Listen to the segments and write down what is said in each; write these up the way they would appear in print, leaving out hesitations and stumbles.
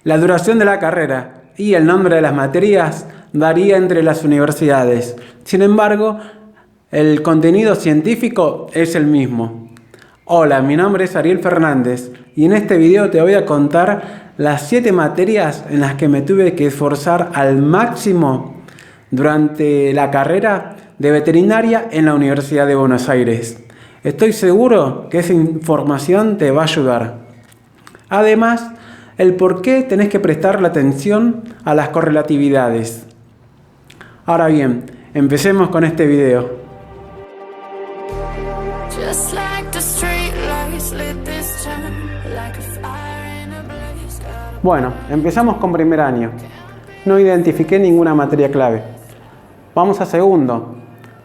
La duración de la carrera y el nombre de las materias varía entre las universidades. Sin embargo, el contenido científico es el mismo. Hola, mi nombre es Ariel Fernández y en este video te voy a contar las 7 materias en las que me tuve que esforzar al máximo durante la carrera de veterinaria en la Universidad de Buenos Aires. Estoy seguro que esa información te va a ayudar. Además, el por qué tenés que prestarle atención a las correlatividades. Ahora bien, empecemos con este video. Bueno, empezamos con primer año. No identifiqué ninguna materia clave. Vamos a segundo.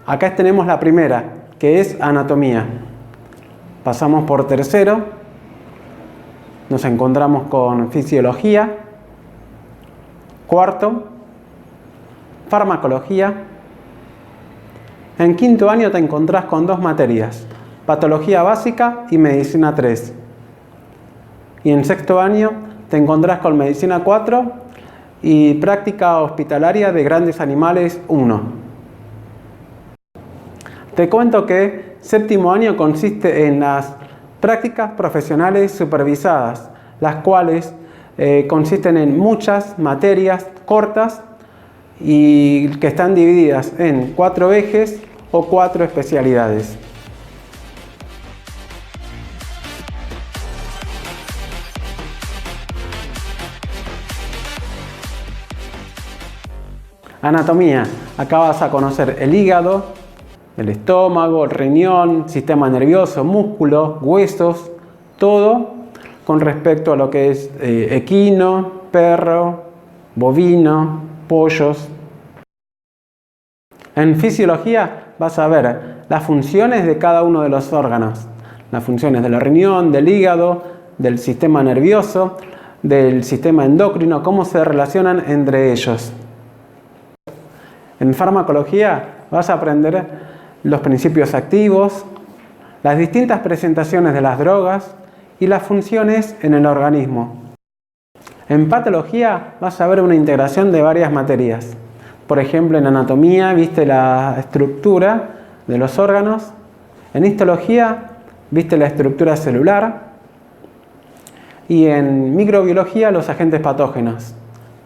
Acá tenemos la primera, que es anatomía. Pasamos por tercero. Nos encontramos con fisiología. Cuarto, farmacología. En quinto año te encontrás con 2 materias, patología básica y medicina 3. Y en sexto año te encontrás con medicina 4 y práctica hospitalaria de grandes animales 1. Te cuento que séptimo año consiste en las prácticas profesionales supervisadas, las cuales consisten en muchas materias cortas y que están divididas en 4 ejes o 4 especialidades. Anatomía. Acá vas a conocer el hígado, el estómago, el riñón, sistema nervioso, músculo, huesos, todo con respecto a lo que es equino, perro, bovino, pollos. En fisiología vas a ver las funciones de cada uno de los órganos, las funciones del riñón, del hígado, del sistema nervioso, del sistema endocrino, cómo se relacionan entre ellos. En farmacología vas a aprender los principios activos, las distintas presentaciones de las drogas y las funciones en el organismo. En patología vas a ver una integración de varias materias. Por ejemplo, en anatomía viste la estructura de los órganos. En histología viste la estructura celular. Y en microbiología los agentes patógenos.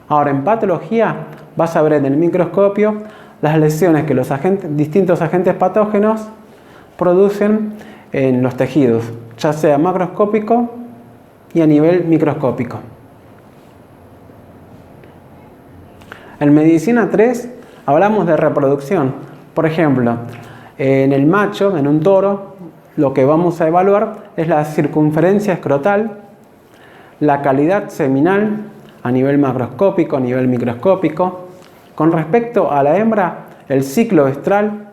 Ahora, en patología vas a ver en el microscopio las lesiones que los distintos agentes patógenos producen en los tejidos, ya sea macroscópico y a nivel microscópico. En medicina 3 hablamos de reproducción. Por ejemplo, en el macho, en un toro, lo que vamos a evaluar es la circunferencia escrotal, la calidad seminal a nivel macroscópico, a nivel microscópico. Con respecto a la hembra, el ciclo estral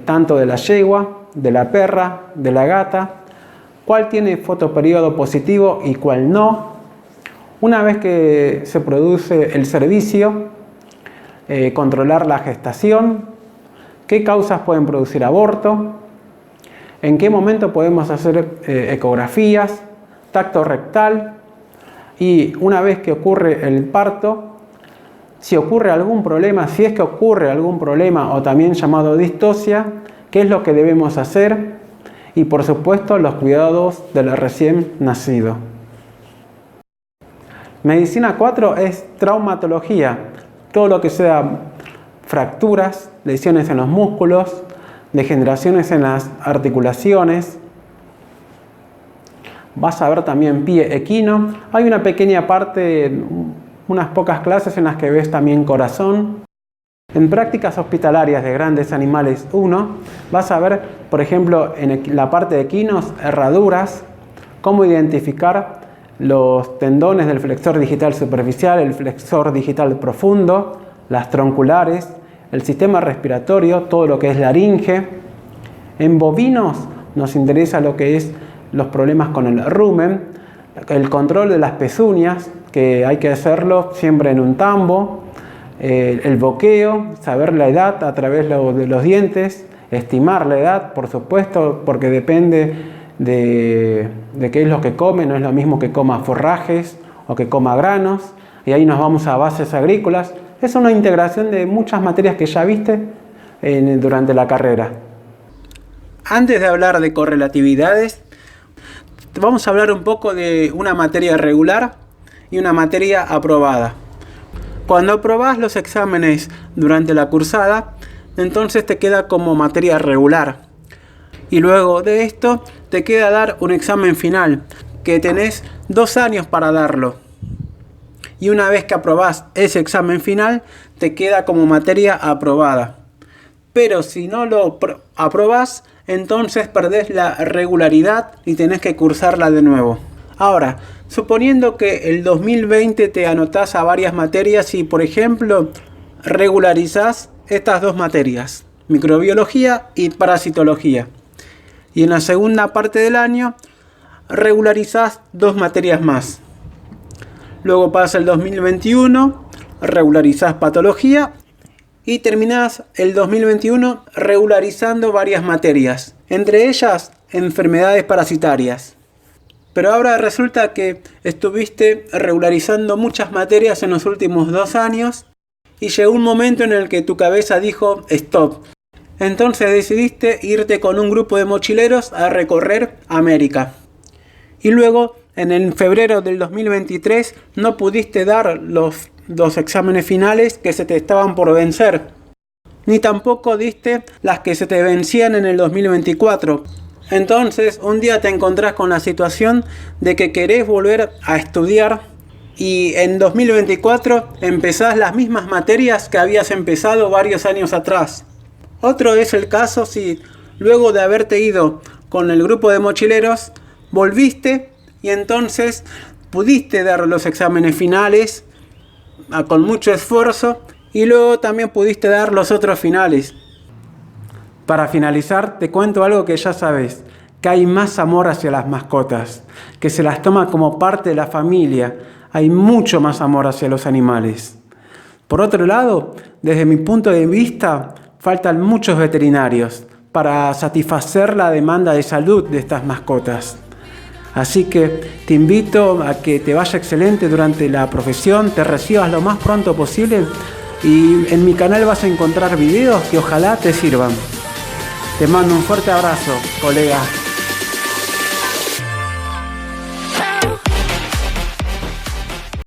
tanto de la yegua, de la perra, de la gata, cuál tiene fotoperiodo positivo y cuál no. Una vez que se produce el servicio, controlar la gestación, qué causas pueden producir aborto, en qué momento podemos hacer ecografías, tacto rectal y una vez que ocurre el parto, si ocurre algún problema, si es que ocurre algún problema o también llamado distosia, qué es lo que debemos hacer y por supuesto los cuidados del recién nacido. Medicina 4 es traumatología, todo lo que sea fracturas, lesiones en los músculos, degeneraciones en las articulaciones. Vas a ver también pie equino. Hay una pequeña parte, unas pocas clases en las que ves también corazón. En prácticas hospitalarias de grandes animales 1, vas a ver, por ejemplo, en la parte de equinos, herraduras, cómo identificar los tendones del flexor digital superficial, el flexor digital profundo, las tronculares, el sistema respiratorio, todo lo que es laringe. En bovinos nos interesa lo que es los problemas con el rumen, el control de las pezuñas, que hay que hacerlo siempre en un tambo, el boqueo, saber la edad a través de los dientes, estimar la edad, por supuesto, porque depende de qué es lo que come, no es lo mismo que coma forrajes o que coma granos, y ahí nos vamos a bases agrícolas. Es una integración de muchas materias que ya viste durante la carrera. Antes de hablar de correlatividades, vamos a hablar un poco de una materia regular y una materia aprobada. Cuando aprobás los exámenes durante la cursada, entonces te queda como materia regular. Y luego de esto te queda dar un examen final, que tenés 2 años para darlo. Y una vez que aprobás ese examen final, te queda como materia aprobada. Pero si no lo aprobás, entonces perdés la regularidad y tenés que cursarla de nuevo. Ahora, suponiendo que el 2020 te anotás a varias materias y, por ejemplo, regularizás estas 2 materias, microbiología y parasitología. Y en la segunda parte del año, regularizás 2 materias más. Luego pasa el 2021, regularizás patología y terminás el 2021 regularizando varias materias, entre ellas enfermedades parasitarias. Pero ahora resulta que estuviste regularizando muchas materias en los últimos 2 años y llegó un momento en el que tu cabeza dijo stop. Entonces decidiste irte con un grupo de mochileros a recorrer América. Y luego, en febrero del 2023, no pudiste dar los 2 exámenes finales que se te estaban por vencer. Ni tampoco diste las que se te vencían en el 2024. Entonces, un día te encontrás con la situación de que querés volver a estudiar y en 2024 empezás las mismas materias que habías empezado varios años atrás. Otro es el caso si luego de haberte ido con el grupo de mochileros, volviste y entonces pudiste dar los exámenes finales con mucho esfuerzo y luego también pudiste dar los otros finales. Para finalizar, te cuento algo que ya sabes, que hay más amor hacia las mascotas, que se las toma como parte de la familia, hay mucho más amor hacia los animales. Por otro lado, desde mi punto de vista, faltan muchos veterinarios para satisfacer la demanda de salud de estas mascotas. Así que te invito a que te vaya excelente durante la profesión, te recibas lo más pronto posible y en mi canal vas a encontrar videos que ojalá te sirvan. Te mando un fuerte abrazo, colega.